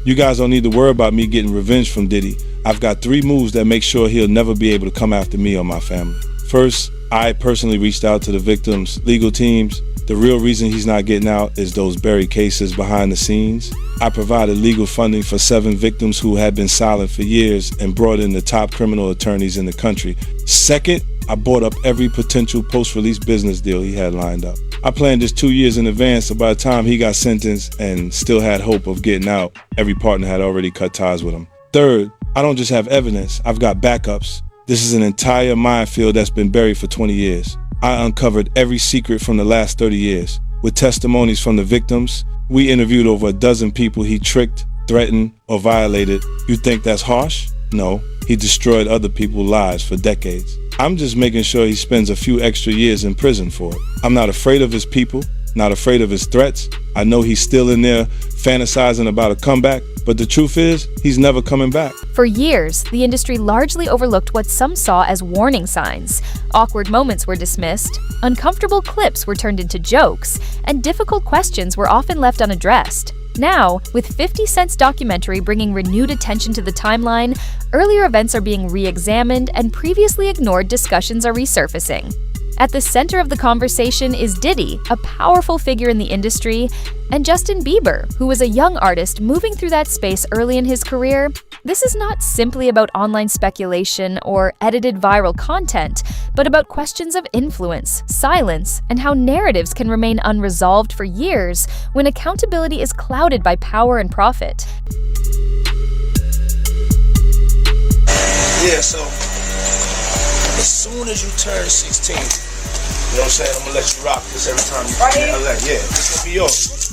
You guys don't need to worry about me getting revenge from Diddy. I've got 3 moves that make sure he'll never be able to come after me or my family. First, I personally reached out to the victims' legal teams. The real reason he's not getting out is those buried cases behind the scenes. I provided legal funding for 7 victims who had been silent for years and brought in the top criminal attorneys in the country. Second, I bought up every potential post-release business deal he had lined up. I planned this 2 years in advance, so by the time he got sentenced and still had hope of getting out, every partner had already cut ties with him. Third, I don't just have evidence, I've got backups. This is an entire minefield that's been buried for 20 years. I uncovered every secret from the last 30 years. With testimonies from the victims, we interviewed over a dozen people he tricked, threatened, or violated. You think that's harsh? No, he destroyed other people's lives for decades. I'm just making sure he spends a few extra years in prison for it. I'm not afraid of his people, not afraid of his threats. I know he's still in there fantasizing about a comeback, but the truth is, he's never coming back. For years, the industry largely overlooked what some saw as warning signs. Awkward moments were dismissed, uncomfortable clips were turned into jokes, and difficult questions were often left unaddressed. Now, with 50 Cent's documentary bringing renewed attention to the timeline, earlier events are being re-examined and previously ignored discussions are resurfacing. At the center of the conversation is Diddy, a powerful figure in the industry, and Justin Bieber, who was a young artist moving through that space early in his career. This is not simply about online speculation or edited viral content, but about questions of influence, silence, and how narratives can remain unresolved for years when accountability is clouded by power and profit. Yeah, so as soon as you turn 16, you know what I'm saying, I'm gonna let you rock this every time you come to LA. Yeah, this gonna be yours.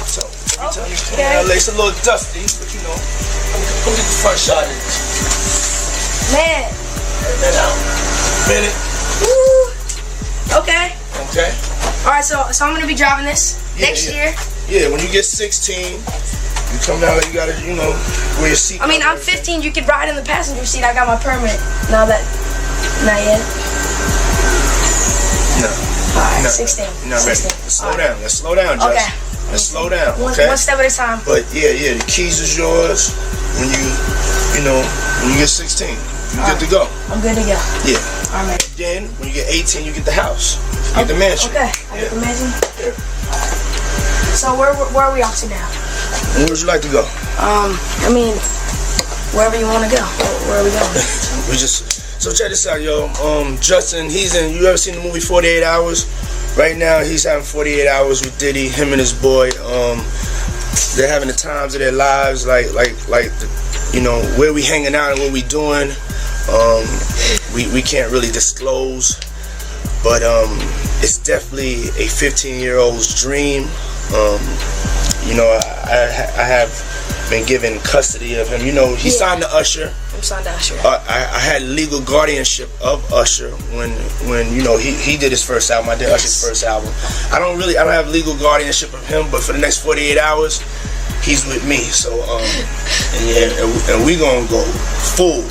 So every time you come to LA, it's a little dusty, but you know, go get the front shot of this. Man. Turn that out. Minute. Woo. Okay. Okay. Alright, so I'm gonna be driving this next year. Yeah, when you get 16, you come down there, you gotta, you know, wear your seat. I mean, I'm 15, you could ride in the passenger seat. I got my permit. Not yet. No. Alright, No. 16. You're not ready. 16. Let's slow down. Let's slow down, Justin. Okay. Let's slow down, One okay? step at a time. But yeah, the keys is yours when when you get 16. You good to go. I'm good to go. Yeah. Alright. Then when you get 18, you get the house. You get the mansion. Okay. I get the mansion. Yeah. So where are we off to now? Where would you like to go? I mean, wherever you want to go. Where are we going? So check this out, yo. Justin, you ever seen the movie 48 Hours? Right now, he's having 48 hours with Diddy, him and his boy. They're having the times of their lives, like where we hanging out and what we doing. We can't really disclose, but it's definitely a 15-year-old's dream. I have been given custody of him. He signed to Usher. I'm signed to Usher. I had legal guardianship of Usher when he did his first album. I did Usher's first album. I don't have legal guardianship of him, but for the next 48 hours, he's with me. So and we gonna go full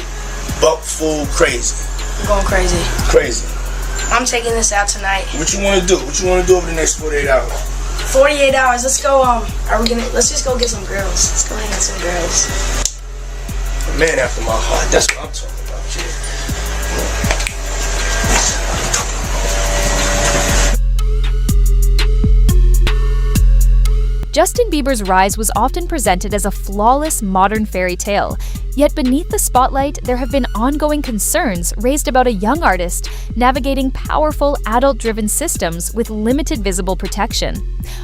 crazy. I'm going crazy. Crazy. I'm taking this out tonight. What you wanna do? What you wanna do over the next 48 hours? 48 hours. Let's go. Let's just go get some girls. Let's go hang out with some girls. A man after my heart. That's what I'm talking about, kid. Justin Bieber's rise was often presented as a flawless modern fairy tale. Yet beneath the spotlight, there have been ongoing concerns raised about a young artist navigating powerful, adult-driven systems with limited visible protection.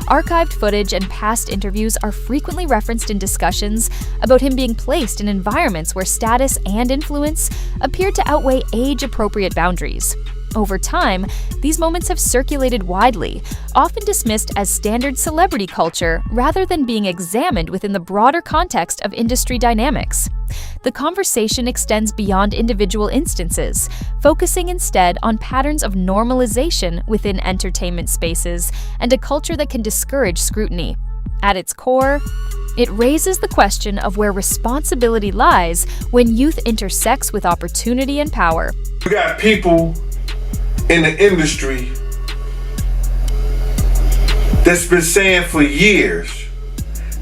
Archived footage and past interviews are frequently referenced in discussions about him being placed in environments where status and influence appear to outweigh age-appropriate boundaries. Over time, these moments have circulated widely, often dismissed as standard celebrity culture rather than being examined within the broader context of industry dynamics. The conversation extends beyond individual instances, focusing instead on patterns of normalization within entertainment spaces and a culture that can discourage scrutiny. At its core, it raises the question of where responsibility lies when youth intersects with opportunity and power. We got people in the industry that's been saying for years,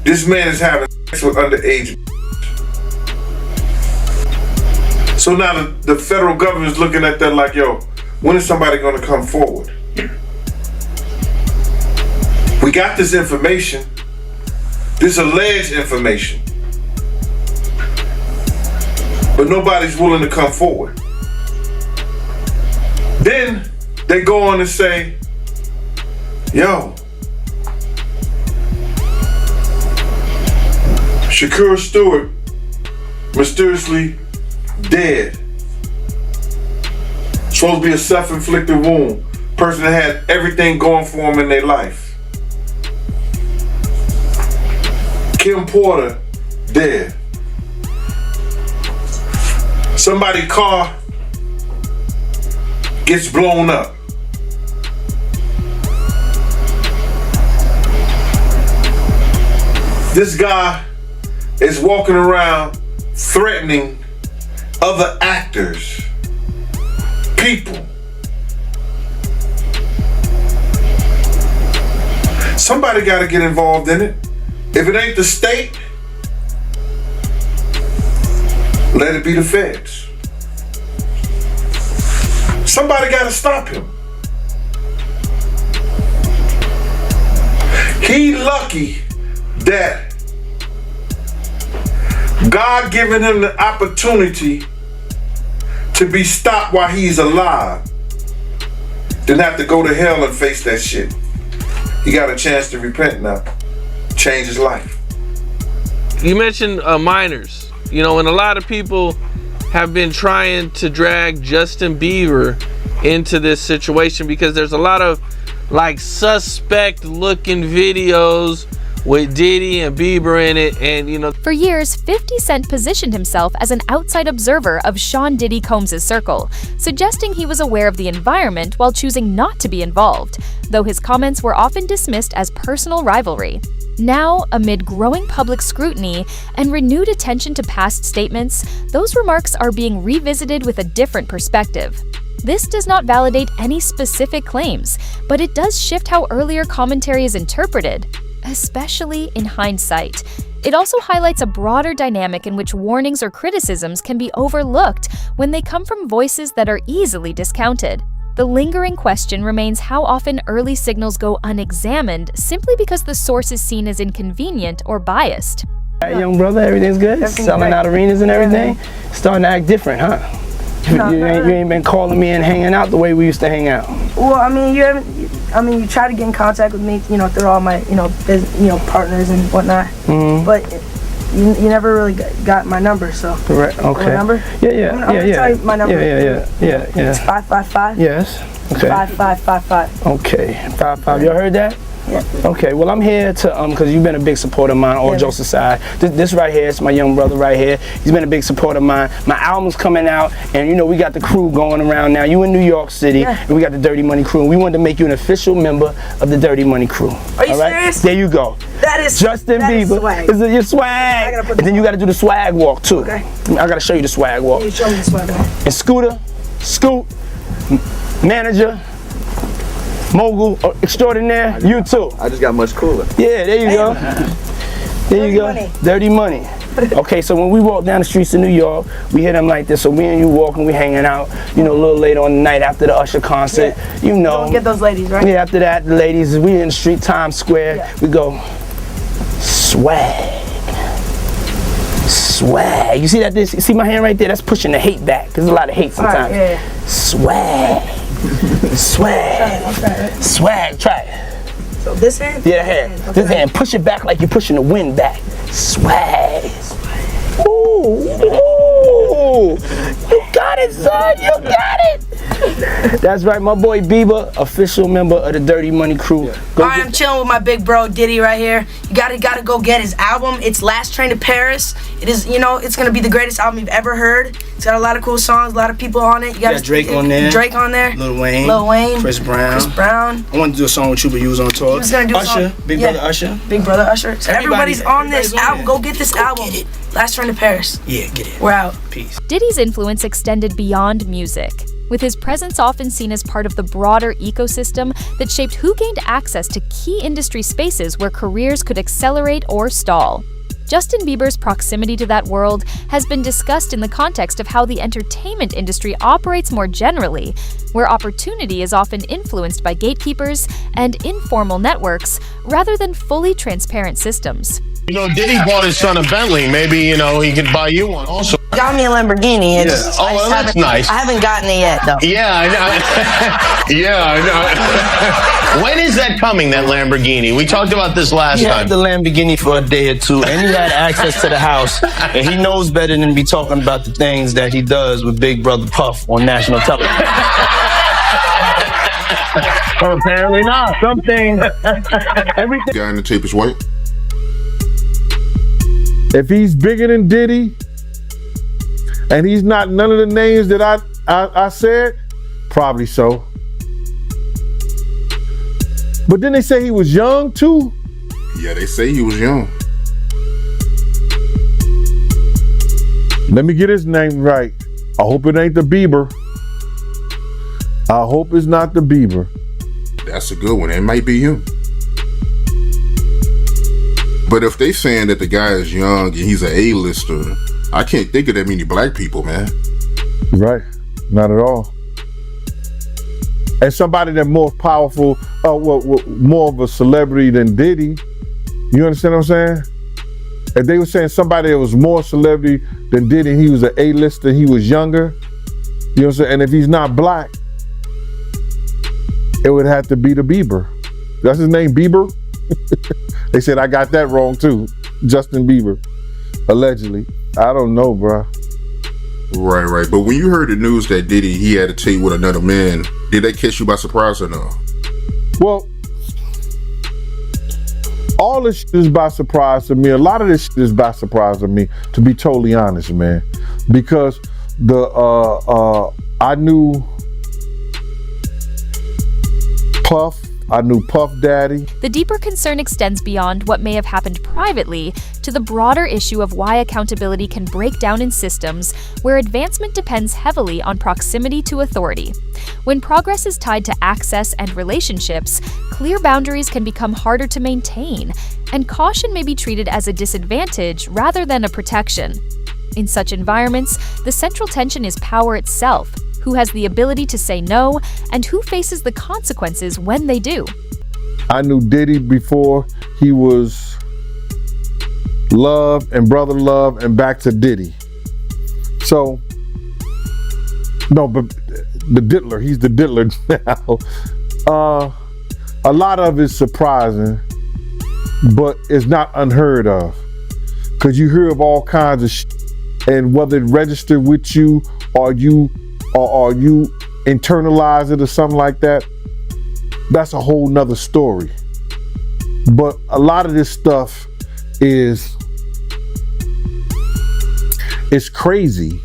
this man is having with underage. So now the federal government is looking at that like, yo, when is somebody gonna come forward? We got this information, this alleged information, but nobody's willing to come forward. Then they go on and say, yo, Shakur Stewart mysteriously dead. Supposed to be a self-inflicted wound. Person that had everything going for him in their life. Kim Porter dead. Somebody's car gets blown up. This guy is walking around threatening other actors, people. Somebody got to get involved in it. If it ain't the state, let it be the feds. Somebody got to stop him. He lucky that God given him the opportunity to be stopped while he's alive, then have to go to hell and face that shit. He got a chance to repent now, change his life. You mentioned minors, you know, and a lot of people have been trying to drag Justin Bieber into this situation because there's a lot of like suspect looking videos with Diddy and Bieber in it, and you know. For years, 50 Cent positioned himself as an outside observer of Sean Diddy Combs' circle, suggesting he was aware of the environment while choosing not to be involved, though his comments were often dismissed as personal rivalry. Now, amid growing public scrutiny and renewed attention to past statements, those remarks are being revisited with a different perspective. This does not validate any specific claims, but it does shift how earlier commentary is interpreted, especially in hindsight. It also highlights a broader dynamic in which warnings or criticisms can be overlooked when they come from voices that are easily discounted. The lingering question remains how often early signals go unexamined simply because the source is seen as inconvenient or biased. Hey, young brother, everything's good? Selling out arenas and everything? Starting to act different, huh? No, you ain't been calling me and hanging out the way we used to hang out. Well, I mean, you try to get in contact with me, you know, through all my, partners and whatnot. Mm-hmm. But you never really got my number, so. Right. Okay. My number? Yeah. I'm gonna tell you my number. Yeah. It's 555. Yes. Okay. 5555. Okay. 55. Y'all heard that? Yeah. Okay, well I'm here to because you've been a big supporter of mine, all jokes aside. This right here is my young brother right here. He's been a big supporter of mine. My album's coming out, and you know we got the crew going around now. You in New York City, and we got the Dirty Money crew. And we wanted to make you an official member of the Dirty Money crew. Are you serious? There you go. That is Justin Bieber. Swag. Is it your swag? And then you got to do the swag walk too. Okay. I got to show you the swag walk. You show me the swag walk. And Scooter, Scoot, Manager, Mogul extraordinaire, you too. I just got much cooler. Yeah, there you go. There you go. Money. Dirty Money. Okay, so when we walk down the streets of New York, we hit them like this. So me and you walking, we hanging out, you know, a little later on the night after the Usher concert. Yeah. You know. Don't get those ladies, right? Yeah, after that, the ladies, we in the street, Times Square. Yeah. We go, swag. Swag. You see that? You see my hand right there? That's pushing the hate back. There's a lot of hate sometimes. Right, yeah. Swag. Swag. Swag. Try it. So this hand? Yeah, hand. Okay. This hand. Push it back like you're pushing the wind back. Swag. Ooh. You got it, son. You got it. That's right, my boy Bieber, official member of the Dirty Money crew. Alright, I'm chilling with my big bro Diddy right here. You gotta go get his album. It's Last Train to Paris. It is, it's gonna be the greatest album you've ever heard. It's got a lot of cool songs, a lot of people on it. You got Drake on there. Drake on there. Lil Wayne. Chris Brown. I wanted to do a song with you, but you was on tour. He was gonna do Usher. Big Brother Usher. Big Brother Usher. So everybody's on this album. Go get this album. Get it. Last Train to Paris. Yeah, get it. We're out. Peace. Diddy's influence extended beyond music, with his presence often seen as part of the broader ecosystem that shaped who gained access to key industry spaces where careers could accelerate or stall. Justin Bieber's proximity to that world has been discussed in the context of how the entertainment industry operates more generally, where opportunity is often influenced by gatekeepers and informal networks rather than fully transparent systems. You know, Diddy bought his son a Bentley. Maybe, you know, he could buy you one also. Got me a Lamborghini. Yeah. Oh, well, that's nice. I haven't gotten it yet, though. Yeah, I know. Yeah, I know. When is that coming, that Lamborghini? We talked about this last He time. had the Lamborghini for a day or two, and he had access to the house, and he knows better than to be talking about the things that he does with Big Brother Puff on national television. Well, apparently not. Something, everything. Guy in the tape is white. If he's bigger than Diddy, and he's not none of the names that I said, probably so. But then they say he was young too. Yeah, they say he was young. Let me get his name right. I hope it ain't the Bieber. I hope it's not the Bieber. That's a good one. It might be him. But if they saying that the guy is young and he's an A-lister, I can't think of that many black people, man. Right, not at all. And somebody that's more powerful, more of a celebrity than Diddy. You understand what I'm saying? If they were saying somebody that was more celebrity than Diddy, and he was an A-lister, he was younger. You know what I'm saying? And if he's not black, it would have to be the Bieber. That's his name, Bieber? They said I got that wrong too. Justin Bieber, allegedly. I don't know, bro. Right. But when you heard the news that Diddy, he had a tape with another man, did that catch you by surprise or no? Well, all this shit is by surprise to me. A lot of this shit is by surprise to me, to be totally honest, man. Because I knew Puff. I knew Puff Daddy. The deeper concern extends beyond what may have happened privately to the broader issue of why accountability can break down in systems where advancement depends heavily on proximity to authority. When progress is tied to access and relationships, clear boundaries can become harder to maintain, and caution may be treated as a disadvantage rather than a protection. In such environments, the central tension is power itself. Who has the ability to say no, and who faces the consequences when they do. I knew Diddy before he was Love and Brother Love and back to Diddy. So, no, but the diddler, he's the diddler now. A lot of it's surprising, but it's not unheard of. Because you hear of all kinds of shit, and whether it registered with you or you internalize it or something like that, that's a whole nother story. But a lot of this stuff is crazy.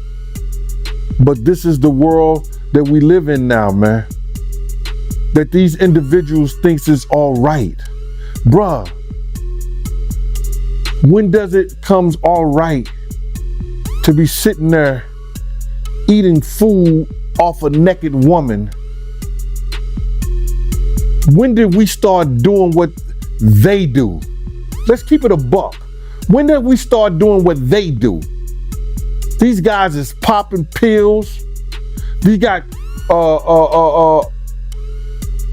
But this is the world that we live in now, man. That these individuals thinks is all right. Bruh, when does it comes all right to be sitting there eating food off a naked woman? When did we start doing what they do? Let's keep it a buck. When did we start doing what they do? These guys is popping pills. These got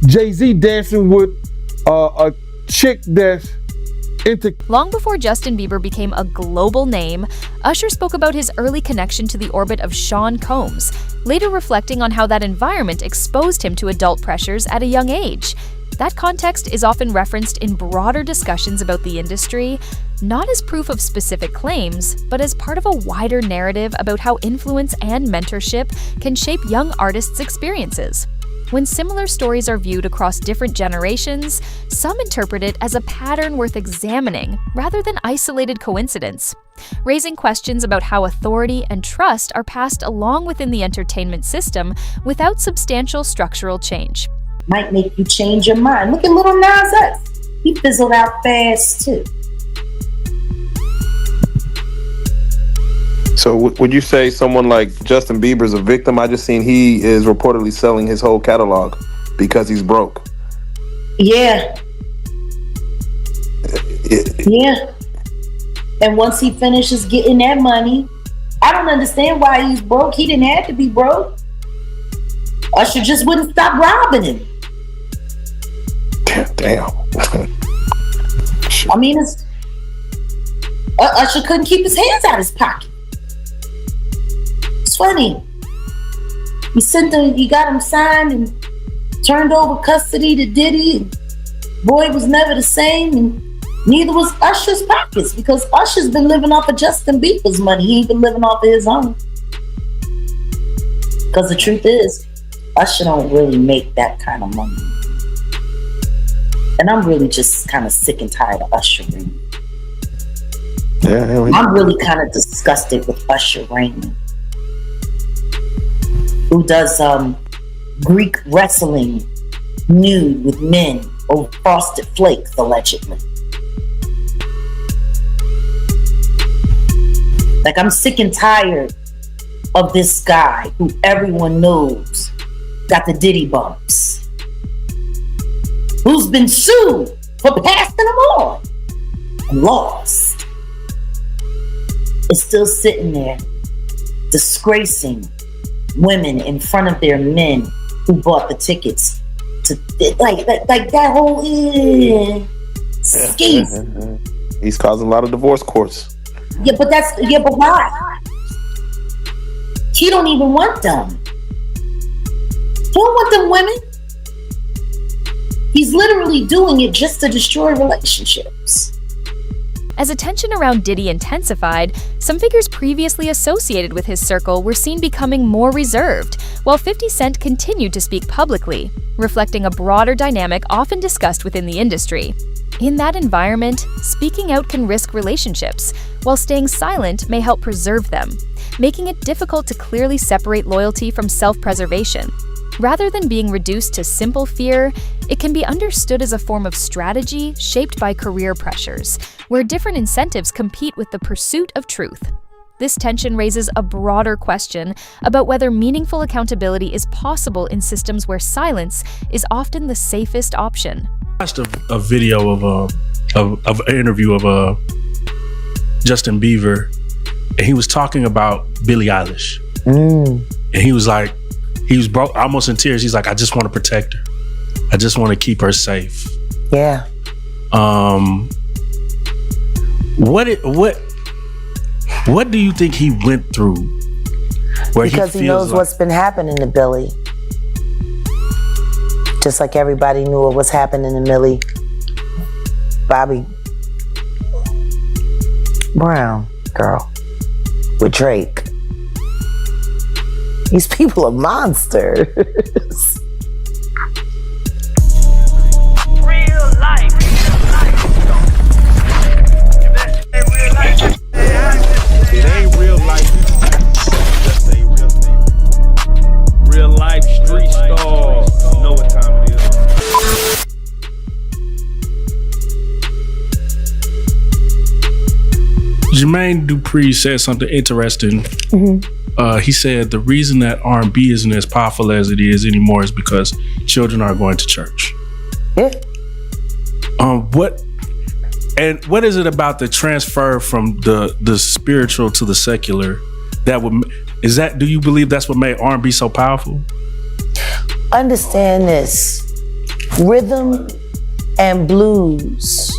Jay-Z dancing with a chick that's into. Long before Justin Bieber became a global name, Usher spoke about his early connection to the orbit of Sean Combs, later reflecting on how that environment exposed him to adult pressures at a young age. That context is often referenced in broader discussions about the industry, not as proof of specific claims, but as part of a wider narrative about how influence and mentorship can shape young artists' experiences. When similar stories are viewed across different generations, some interpret it as a pattern worth examining rather than isolated coincidence, raising questions about how authority and trust are passed along within the entertainment system without substantial structural change. Might make you change your mind. Look at Lil Nas X. He fizzled out fast too. So would you say someone like Justin Bieber is a victim? I just seen he is reportedly selling his whole catalog because he's broke. Yeah. Yeah. And once he finishes getting that money, I don't understand why he's broke. He didn't have to be broke. Usher just wouldn't stop robbing him. Damn. I mean, Usher couldn't keep his hands out of his pocket. It's funny. He got him signed and turned over custody to Diddy. And boy was never the same, and neither was Usher's pockets, because Usher's been living off of Justin Bieber's money. He ain't been living off of his own. Because the truth is, Usher don't really make that kind of money. And I'm really just kind of sick and tired of Usher reigning. Yeah, I'm really kind of disgusted with Usher reigning, who does Greek wrestling nude with men over Frosted Flakes, allegedly. Like, I'm sick and tired of this guy who everyone knows got the Diddy bumps, who's been sued for passing them on and lost, is still sitting there disgracing women in front of their men who bought the tickets to like that whole skis. He's causing a lot of divorce courts. But why? He don't even want them. He don't want them women. He's literally doing it just to destroy relationships. As attention around Diddy intensified, some figures previously associated with his circle were seen becoming more reserved, while 50 Cent continued to speak publicly, reflecting a broader dynamic often discussed within the industry. In that environment, speaking out can risk relationships, while staying silent may help preserve them, making it difficult to clearly separate loyalty from self-preservation. Rather than being reduced to simple fear, it can be understood as a form of strategy shaped by career pressures, where different incentives compete with the pursuit of truth. This tension raises a broader question about whether meaningful accountability is possible in systems where silence is often the safest option. I watched a video of an interview of Justin Bieber, and he was talking about Billie Eilish. And he was like, he was broke, almost in tears. He's like, I just want to protect her. I just want to keep her safe. Yeah. What do you think he went through? Because he knows what's been happening to Billie. Just like everybody knew what was happening to Millie Bobby Brown girl with Drake. These people are monsters. Real life. It ain't real life. Just a real thing. Real life street stars. You know what time it is. Jermaine Dupri said something interesting. He said the reason that R&B isn't as powerful as it is anymore is because children are going to church. Yeah. What is it about the transfer from the spiritual to the secular do you believe that's what made R&B so powerful? Understand this. Rhythm and blues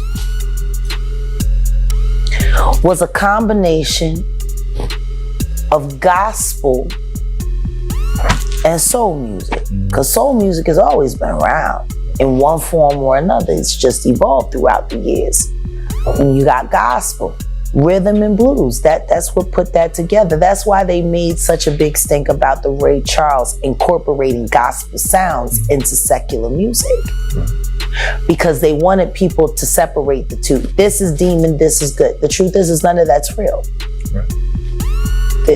was a combination of gospel and soul music. Because soul music has always been around in one form or another. It's just evolved throughout the years. And you got gospel, rhythm and blues. That's what put that together. That's why they made such a big stink about the Ray Charles incorporating gospel sounds into secular music. Because they wanted people to separate the two. This is demon, this is good. The truth is none of that's real. Right.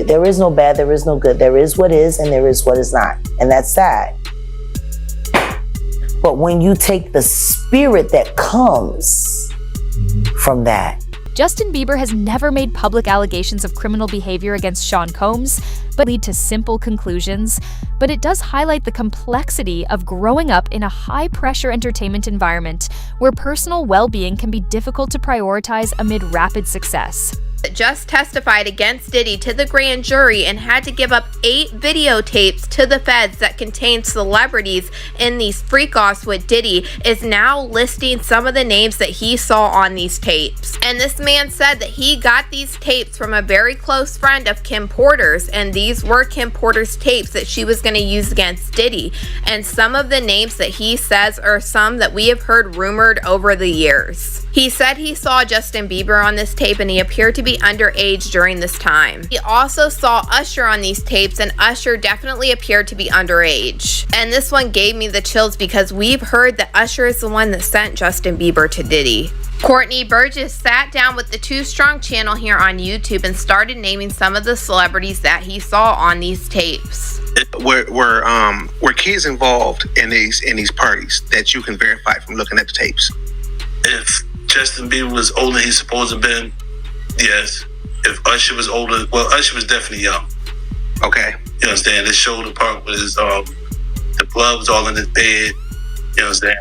There is no bad, there is no good. There is what is and there is what is not. And that's sad. But when you take the spirit that comes from that. Justin Bieber has never made public allegations of criminal behavior against Sean Combs, but lead to simple conclusions. But it does highlight the complexity of growing up in a high-pressure entertainment environment where personal well-being can be difficult to prioritize amid rapid success. Just testified against Diddy to the grand jury and had to give up 8 videotapes to the feds that contained celebrities in these freak-offs with Diddy, is now listing some of the names that he saw on these tapes. And this man said that he got these tapes from a very close friend of Kim Porter's, and these were Kim Porter's tapes that she was going to use against Diddy. And some of the names that he says are some that we have heard rumored over the years. He said he saw Justin Bieber on this tape and he appeared to be underage during this time. He also saw Usher on these tapes, and Usher definitely appeared to be underage. And this one gave me the chills because we've heard that Usher is the one that sent Justin Bieber to Diddy. Courtney Burgess sat down with the Too Strong channel here on YouTube and started naming some of the celebrities that he saw on these tapes. Were kids involved in these parties that you can verify from looking at the tapes? If Justin Bieber was older than he's supposed to have been, yes. If Usher was older, well, Usher was definitely young. Okay. You understand? They showed the part with his, the blood was all in his bed. You understand?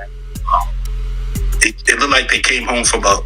It looked like they came home from a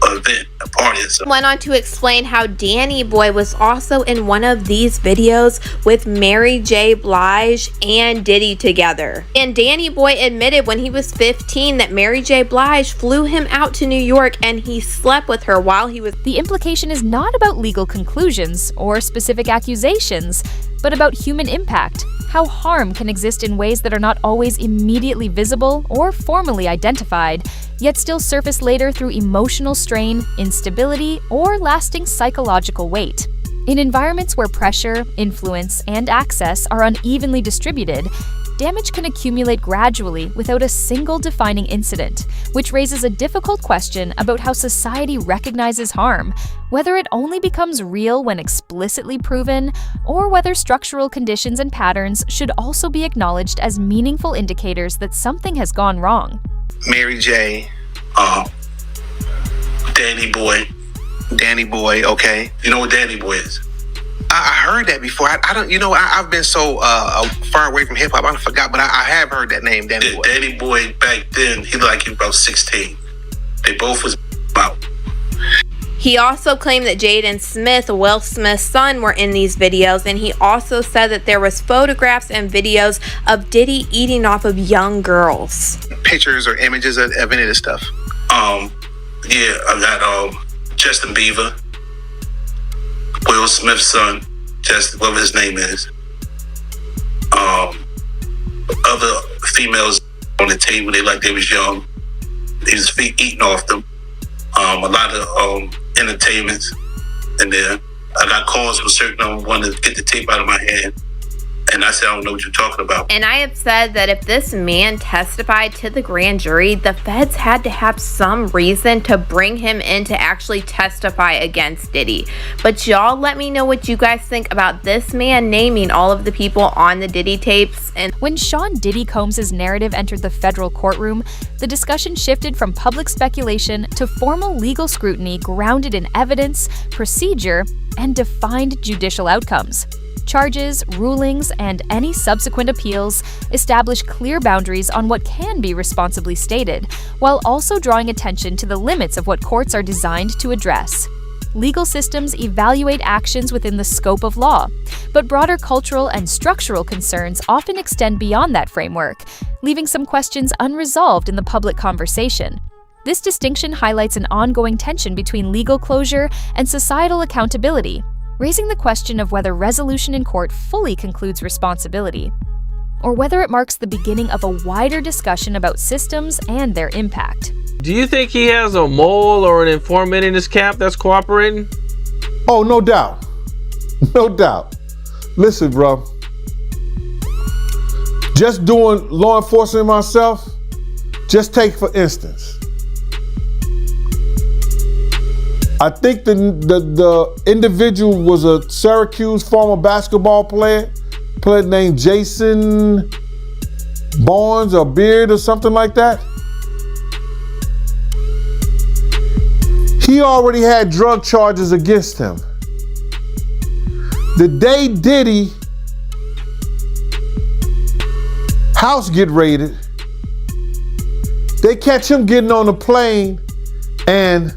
event, a party or something. Went on to explain how Danny Boy was also in one of these videos with Mary J. Blige and Diddy together. And Danny Boy admitted when he was 15 that Mary J. Blige flew him out to New York and he slept with her while he was... The implication is not about legal conclusions or specific accusations, but about human impact. How harm can exist in ways that are not always immediately visible or formally identified, yet still surface later through emotional strain, instability, or lasting psychological weight. In environments where pressure, influence, and access are unevenly distributed, damage can accumulate gradually without a single defining incident, which raises a difficult question about how society recognizes harm, whether it only becomes real when explicitly proven, or whether structural conditions and patterns should also be acknowledged as meaningful indicators that something has gone wrong. Mary J. Danny Boy, okay. You know what Danny Boy is? I heard that before. I don't, I've been so far away from hip hop, I forgot, but I have heard that name, Danny Boy. Danny Boy, back then, he looked like he was about 16. They both was about. He also claimed that Jaden Smith, Will Smith's son, were in these videos, and he also said that there was photographs and videos of Diddy eating off of young girls. Pictures or images of any of this stuff? Yeah, I got Justin Bieber, Will Smith's son, whatever his name is. Other females on the table, they was young. He was eating off them. A lot of entertainments in there. I got calls from certain one to get the tape out of my hand. And I said, I don't know what you're talking about. And I have said that if this man testified to the grand jury, the feds had to have some reason to bring him in to actually testify against Diddy. But y'all let me know what you guys think about this man naming all of the people on the Diddy tapes. And when Sean Diddy Combs' narrative entered the federal courtroom, the discussion shifted from public speculation to formal legal scrutiny grounded in evidence, procedure, and defined judicial outcomes. Charges, rulings, and any subsequent appeals establish clear boundaries on what can be responsibly stated, while also drawing attention to the limits of what courts are designed to address. Legal systems evaluate actions within the scope of law, but broader cultural and structural concerns often extend beyond that framework, leaving some questions unresolved in the public conversation. This distinction highlights an ongoing tension between legal closure and societal accountability, raising the question of whether resolution in court fully concludes responsibility, or whether it marks the beginning of a wider discussion about systems and their impact. Do you think he has a mole or an informant in his camp that's cooperating? Oh, no doubt. No doubt. Listen, bro. Just doing law enforcement myself, just take for instance. I think the individual was a Syracuse former basketball player named Jason Barnes or Beard or something like that. He already had drug charges against him. The day Diddy house get raided, they catch him getting on a plane and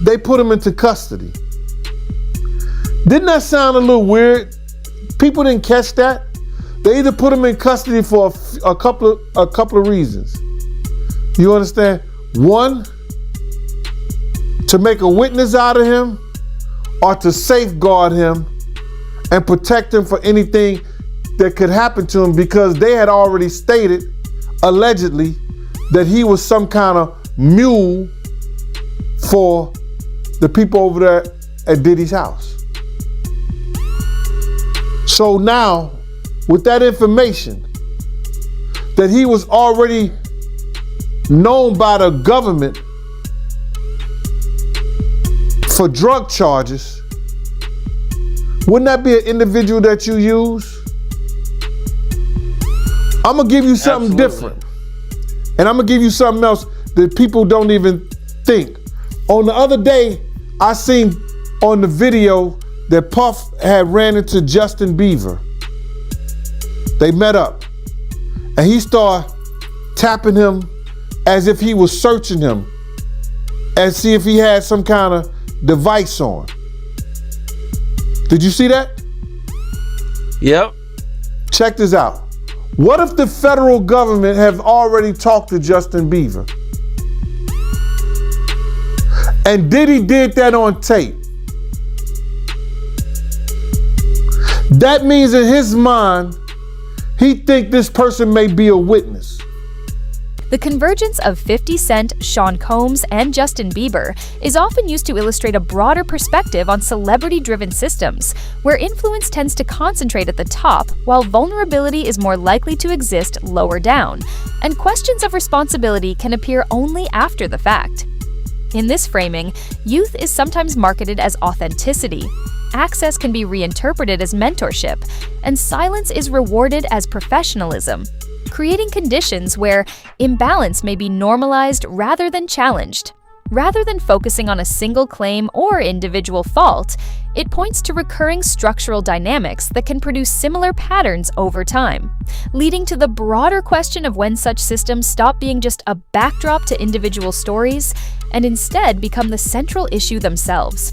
they put him into custody. Didn't that sound a little weird? People didn't catch that. They either put him in custody for a couple of reasons. You understand? One, to make a witness out of him, or to safeguard him and protect him for anything that could happen to him, because they had already stated, allegedly, that he was some kind of mule for the people over there at Diddy's house. So now, with that information, that he was already known by the government for drug charges, wouldn't that be an individual that you use? I'm gonna give you something different. And I'm gonna give you something else that people don't even think. On the other day, I seen on the video that Puff had ran into Justin Bieber. They met up and he started tapping him as if he was searching him and see if he had some kind of device on. Did you see that? Yep. Check this out. What if the federal government have already talked to Justin Bieber? And Diddy did that on tape. That means in his mind, he think this person may be a witness. The convergence of 50 Cent, Sean Combs, and Justin Bieber is often used to illustrate a broader perspective on celebrity-driven systems, where influence tends to concentrate at the top, while vulnerability is more likely to exist lower down, and questions of responsibility can appear only after the fact. In this framing, youth is sometimes marketed as authenticity, access can be reinterpreted as mentorship, and silence is rewarded as professionalism, creating conditions where imbalance may be normalized rather than challenged. Rather than focusing on a single claim or individual fault, it points to recurring structural dynamics that can produce similar patterns over time, leading to the broader question of when such systems stop being just a backdrop to individual stories and instead become the central issue themselves.